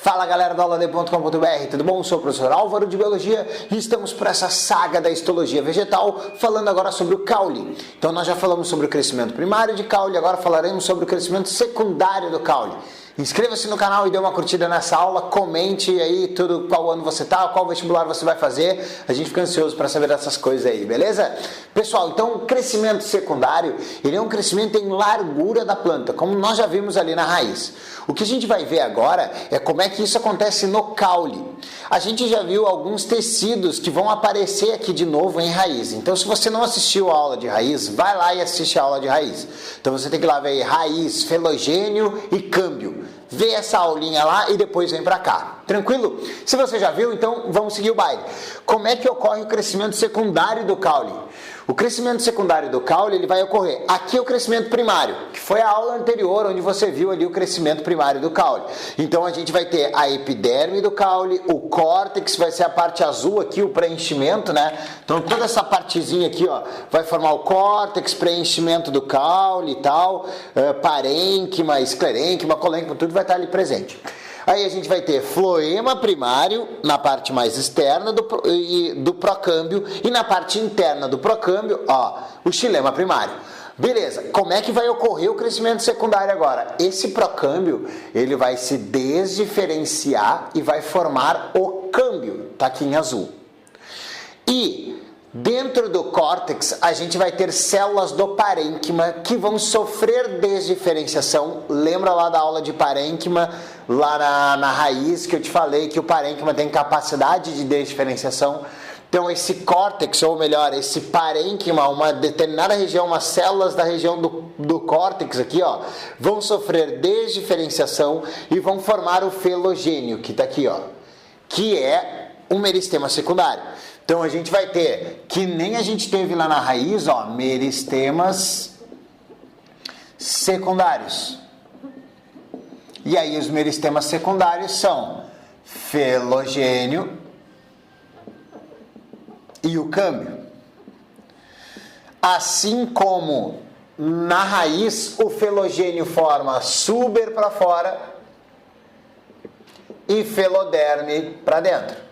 Fala galera do aulad.com.br, tudo bom? Eu sou o professor Álvaro de Biologia e estamos por essa saga da histologia vegetal, falando agora sobre o caule. Então nós já falamos sobre o crescimento primário de caule, agora falaremos sobre o crescimento secundário do caule. Inscreva-se no canal e dê uma curtida nessa aula, comente aí tudo, qual ano você tá, qual vestibular você vai fazer. A gente fica ansioso para saber dessas coisas aí, beleza? Pessoal, então o crescimento secundário, ele é um crescimento em largura da planta, como nós já vimos ali na raiz. O que a gente vai ver agora é como é que isso acontece no caule. A gente já viu alguns tecidos que vão aparecer aqui de novo em raiz. Então, se você não assistiu a aula de raiz, vai lá e assiste a aula de raiz. Então, você tem que ir lá ver raiz, felogênio e câmbio. Vê essa aulinha lá e depois vem pra cá. Tranquilo? Se você já viu, então vamos seguir o baile. Como é que ocorre o crescimento secundário do caule? O crescimento secundário do caule, ele vai ocorrer. Aqui é o crescimento primário, que foi a aula anterior, onde você viu ali o crescimento primário do caule. Então a gente vai ter a epiderme do caule, o córtex, vai ser a parte azul aqui, o preenchimento, né? Então toda essa partezinha aqui, ó, vai formar o córtex, preenchimento do caule e tal, parênquima, esclerênquima, colênquima, tudo vai estar ali presente. Aí a gente vai ter floema primário na parte mais externa do procâmbio e na parte interna do procâmbio, ó, o xilema primário. Beleza, como é que vai ocorrer o crescimento secundário agora? Esse procâmbio, ele vai se desdiferenciar e vai formar o câmbio, tá aqui em azul. E dentro do córtex, a gente vai ter células do parênquima que vão sofrer desdiferenciação. Lembra lá da aula de parênquima, lá na raiz, que eu te falei que o parênquima tem capacidade de desdiferenciação? Então, esse córtex, ou melhor, esse parênquima, uma determinada região, umas células da região do córtex aqui, ó, vão sofrer desdiferenciação e vão formar o felogênio, que está aqui, ó, que é um meristema secundário. Então a gente vai ter, que nem a gente teve lá na raiz, ó, meristemas secundários. E aí os meristemas secundários são felogênio e o câmbio. Assim como na raiz o felogênio forma suber para fora e feloderme para dentro.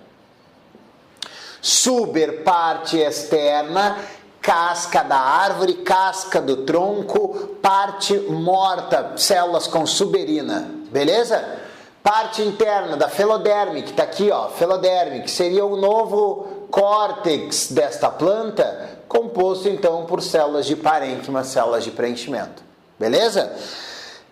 Suber, parte externa, casca da árvore, casca do tronco, parte morta, células com suberina, beleza? Parte interna da feloderme, que está aqui, ó, feloderme, que seria o novo córtex desta planta, composto então por células de parênquima, células de preenchimento, beleza?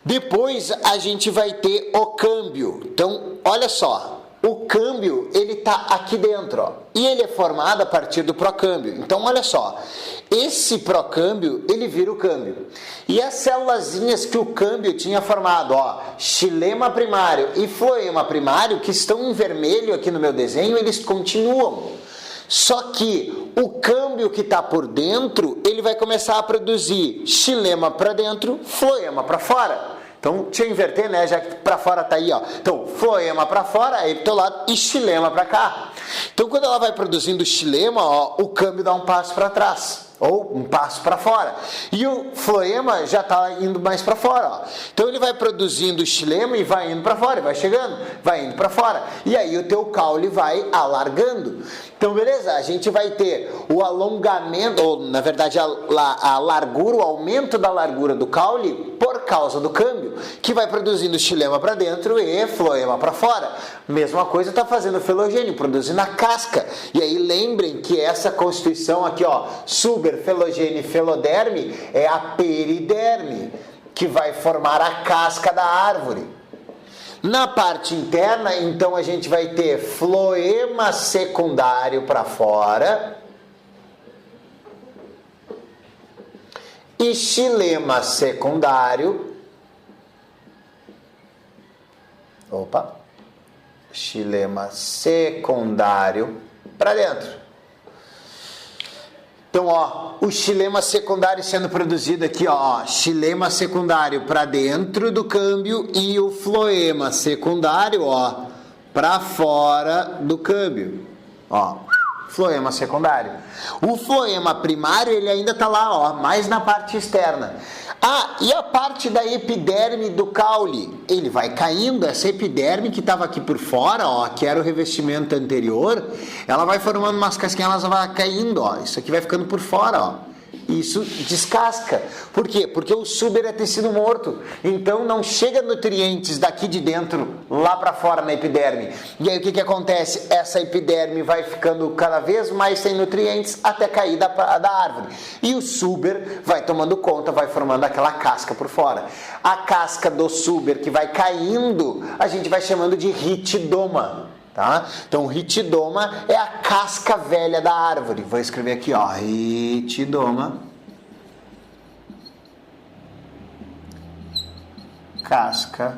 Depois a gente vai ter o câmbio. Então, olha só. O câmbio, ele está aqui dentro, ó, e ele é formado a partir do procâmbio. Então, olha só, esse procâmbio, ele vira o câmbio. E as célulazinhas que o câmbio tinha formado, ó, xilema primário e floema primário, que estão em vermelho aqui no meu desenho, eles continuam. Só que o câmbio que está por dentro, ele vai começar a produzir xilema para dentro, floema para fora. Então, deixa eu inverter, né? Já que para fora tá aí, ó. Então, floema para fora, aí pro teu lado, e xilema para cá. Então, quando ela vai produzindo xilema, ó, o câmbio dá um passo para trás, ou um passo para fora. E o floema já tá indo mais para fora, ó. Então, ele vai produzindo xilema e vai indo para fora, vai chegando, vai indo para fora. E aí o teu caule vai alargando. Então, beleza, a gente vai ter o alongamento, ou na verdade a largura, o aumento da largura do caule por causa do câmbio, que vai produzindo xilema para dentro e floema para fora. Mesma coisa está fazendo o felogênio, produzindo a casca. E aí lembrem que essa constituição aqui, ó, suber, felogênio e feloderme, é a periderme, que vai formar a casca da árvore. Na parte interna, então, a gente vai ter floema secundário para fora e xilema secundário. Xilema secundário para dentro. Então, ó, o xilema secundário sendo produzido aqui, ó, xilema secundário para dentro do câmbio e o floema secundário, ó, para fora do câmbio, ó, floema secundário. O floema primário, ele ainda tá lá, ó, mais na parte externa. Ah, e a parte da epiderme do caule? Ele vai caindo, essa epiderme que estava aqui por fora, ó, que era o revestimento anterior, ela vai formando umas casquinhas, ela vai caindo, ó, isso aqui vai ficando por fora, ó. Isso descasca. Por quê? Porque o suber é tecido morto. Então não chega nutrientes daqui de dentro lá para fora na epiderme. E aí o que acontece? Essa epiderme vai ficando cada vez mais sem nutrientes até cair da árvore. E o suber vai tomando conta, vai formando aquela casca por fora. A casca do suber que vai caindo, a gente vai chamando de ritidoma. Tá? Então, o ritidoma é a casca velha da árvore. Vou escrever aqui, ó, ritidoma, casca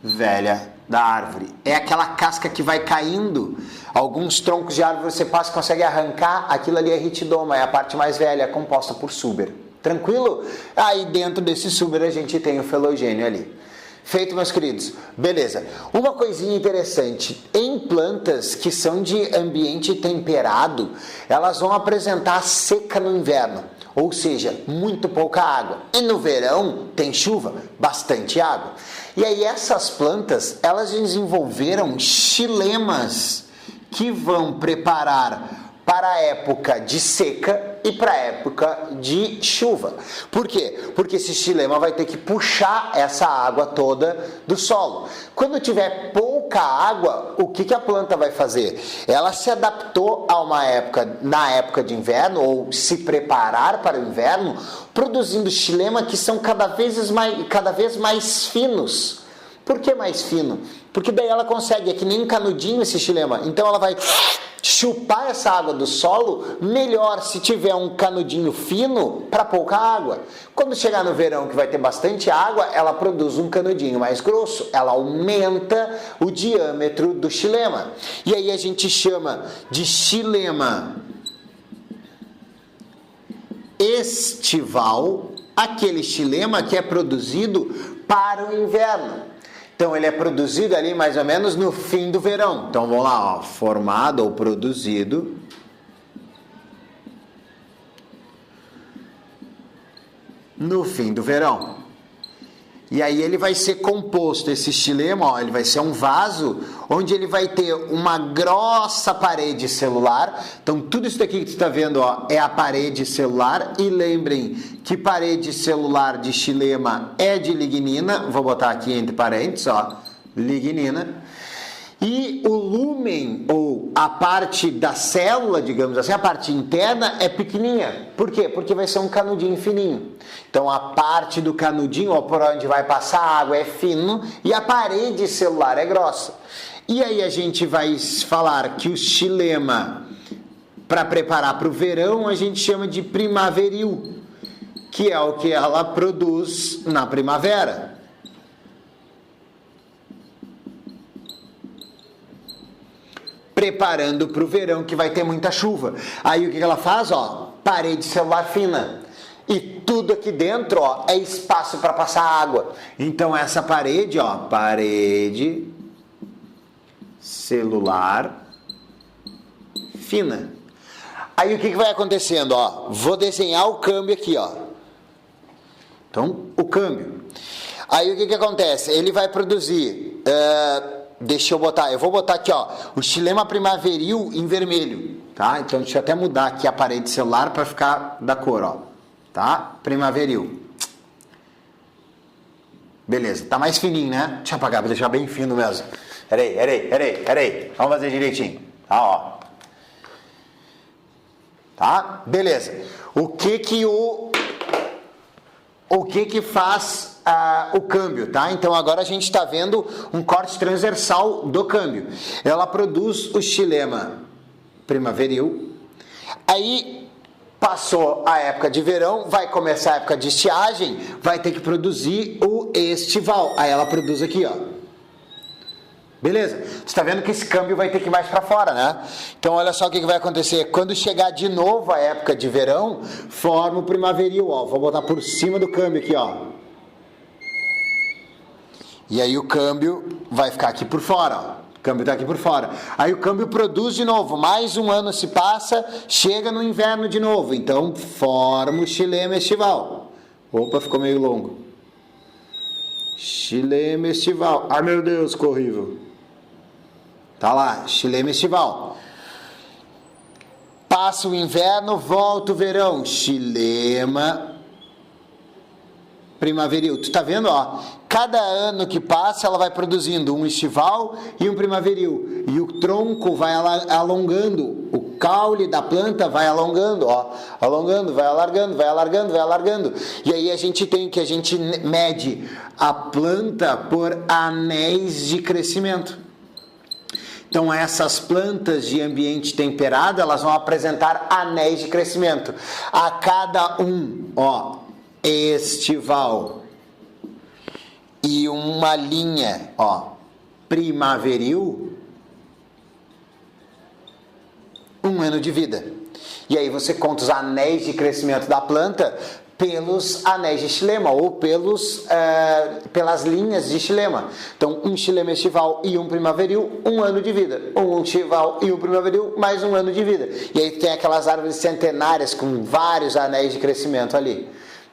velha da árvore. É aquela casca que vai caindo. Alguns troncos de árvore você passa e consegue arrancar. Aquilo ali é ritidoma, é a parte mais velha, composta por suber. Tranquilo? Aí dentro desse suber a gente tem o filogênio ali. Feito, meus queridos? Beleza. Uma coisinha interessante, em plantas que são de ambiente temperado, elas vão apresentar seca no inverno, ou seja, muito pouca água. E no verão tem chuva, bastante água. E aí essas plantas, elas desenvolveram xilemas que vão preparar para a época de seca e para a época de chuva. Por quê? Porque esse xilema vai ter que puxar essa água toda do solo. Quando tiver pouca água, o que a planta vai fazer? Ela se adaptou a uma época, na época de inverno, ou se preparar para o inverno, produzindo xilema que são cada vez mais finos. Por que mais fino? Porque daí ela consegue, é que nem um canudinho esse xilema, então ela vai chupar essa água do solo melhor se tiver um canudinho fino para pouca água. Quando chegar no verão que vai ter bastante água, ela produz um canudinho mais grosso, ela aumenta o diâmetro do xilema. E aí a gente chama de xilema estival, aquele xilema que é produzido para o inverno. Então, ele é produzido ali mais ou menos no fim do verão. Então, vamos lá, ó, formado ou produzido no fim do verão. E aí ele vai ser composto, esse xilema, ó, ele vai ser um vaso onde ele vai ter uma grossa parede celular. Então, tudo isso daqui que você está vendo, ó, é a parede celular. E lembrem que parede celular de xilema é de lignina. Vou botar aqui entre parênteses, ó, lignina. E o lúmen, ou a parte da célula, digamos assim, a parte interna é pequenininha. Por quê? Porque vai ser um canudinho fininho. Então, a parte do canudinho, ó, por onde vai passar a água, é fino e a parede celular é grossa. E aí a gente vai falar que o xilema, para preparar para o verão, a gente chama de primaveril, que é o que ela produz na primavera. Preparando para o verão que vai ter muita chuva. Aí o que ela faz? Ó, parede celular fina. E tudo aqui dentro, ó, é espaço para passar água. Então essa parede, ó, parede celular fina. Aí o que vai acontecendo? Ó, vou desenhar o câmbio aqui, ó. Então, o câmbio. Aí o que acontece? Ele vai produzir... eu vou botar aqui, ó, o xilema primaveril em vermelho, tá? Então deixa eu até mudar aqui a parede celular para ficar da cor, ó, tá? Primaveril. Beleza, tá mais fininho, né? Deixa eu apagar, vou deixar bem fino mesmo. Peraí. Vamos fazer direitinho, tá, ó. Tá? Beleza. O que faz o câmbio, tá? Então agora a gente está vendo um corte transversal do câmbio. Ela produz o xilema primaveril. Aí passou a época de verão, vai começar a época de estiagem, vai ter que produzir o estival. Aí ela produz aqui, ó. Beleza? Você está vendo que esse câmbio vai ter que ir mais para fora, né? Então olha só o que vai acontecer. Quando chegar de novo a época de verão, forma o primaveril, ó. Vou botar por cima do câmbio aqui, ó. E aí o câmbio vai ficar aqui por fora, ó. O câmbio está aqui por fora. Aí o câmbio produz de novo. Mais um ano se passa, chega no inverno de novo. Então, forma o xilema estival. Opa, ficou meio longo. Xilema estival. Ai, meu Deus, ficou horrível. Tá lá, xilema estival. Passa o inverno, volta o verão. Xilema primaveril. Tu tá vendo, ó? Cada ano que passa, ela vai produzindo um estival e um primaveril. E o tronco vai alongando. O caule da planta vai alongando, ó. Alongando, vai alargando, vai alargando, vai alargando. E aí a gente mede a planta por anéis de crescimento. Então, essas plantas de ambiente temperado, elas vão apresentar anéis de crescimento. A cada ó, estival e uma linha, ó, primaveril, um ano de vida. E aí você conta os anéis de crescimento da planta pelos anéis de xilema ou pelas linhas de xilema. Então, um xilema estival e um primaveril, um ano de vida. Um estival e um primaveril, mais um ano de vida. E aí tem aquelas árvores centenárias com vários anéis de crescimento ali.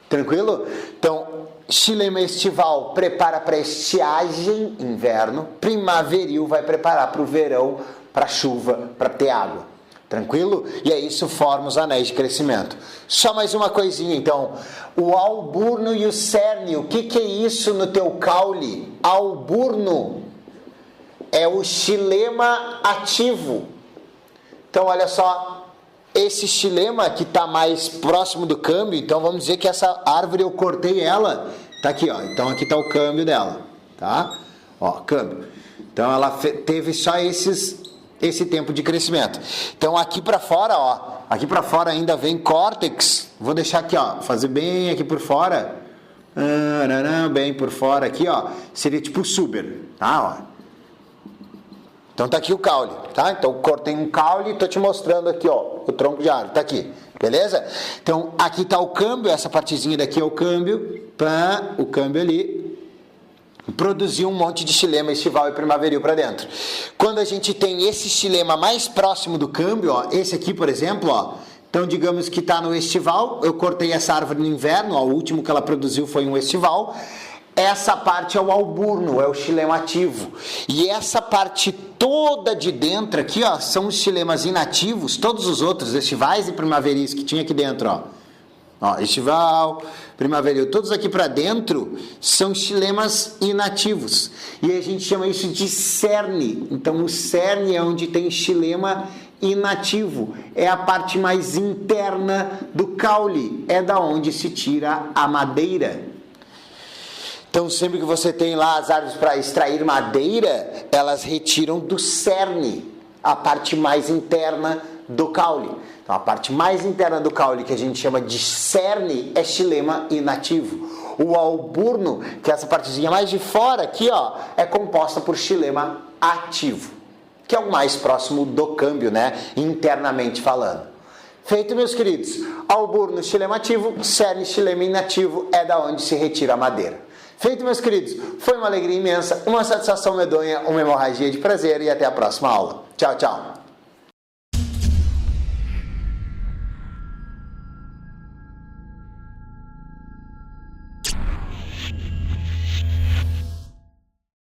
Tranquilo? Então, xilema estival prepara para estiagem, inverno. Primaveril vai preparar para o verão, para chuva, para ter água. Tranquilo? E aí isso forma os anéis de crescimento. Só mais uma coisinha, então. O alburno e o cerne. O que é isso no teu caule? Alburno é o xilema ativo. Então, olha só. Esse xilema que está mais próximo do câmbio, então vamos dizer que essa árvore eu cortei ela. Tá aqui, ó. Então aqui está o câmbio dela. Tá? Ó, câmbio. Então ela teve só esse tempo de crescimento. Então aqui para fora, ó, aqui para fora ainda vem córtex. Vou deixar aqui, ó, fazer bem aqui por fora. Bem por fora aqui, ó, seria tipo suber, tá, ó. Então tá aqui o caule, tá? Então cortei um caule e tô te mostrando aqui, ó, o tronco de árvore, tá aqui. Beleza? Então aqui tá o câmbio, essa partezinha daqui é o câmbio, o câmbio ali produziu um monte de xilema estival e primaveril para dentro. Quando a gente tem esse xilema mais próximo do câmbio, ó, esse aqui, por exemplo, ó, então digamos que está no estival, eu cortei essa árvore no inverno, ó, o último que ela produziu foi um estival. Essa parte é o alburno, é o xilema ativo. E essa parte toda de dentro aqui, ó, são os xilemas inativos, todos os outros, estivais e primaveris que tinha aqui dentro, ó. Ó, estival, primaveril, todos aqui para dentro são xilemas inativos. E a gente chama isso de cerne. Então, o cerne é onde tem xilema inativo. É a parte mais interna do caule. É da onde se tira a madeira. Então, sempre que você tem lá as árvores para extrair madeira, elas retiram do cerne, a parte mais interna do caule. Então, a parte mais interna do caule, que a gente chama de cerne, é xilema inativo. O alburno, que é essa partezinha mais de fora aqui, ó, é composta por xilema ativo, que é o mais próximo do câmbio, né, internamente falando. Feito, meus queridos. Alburno, xilema ativo, cerne, xilema inativo, é da onde se retira a madeira. Feito, meus queridos, foi uma alegria imensa, uma satisfação medonha, uma hemorragia de prazer e até a próxima aula. Tchau, tchau.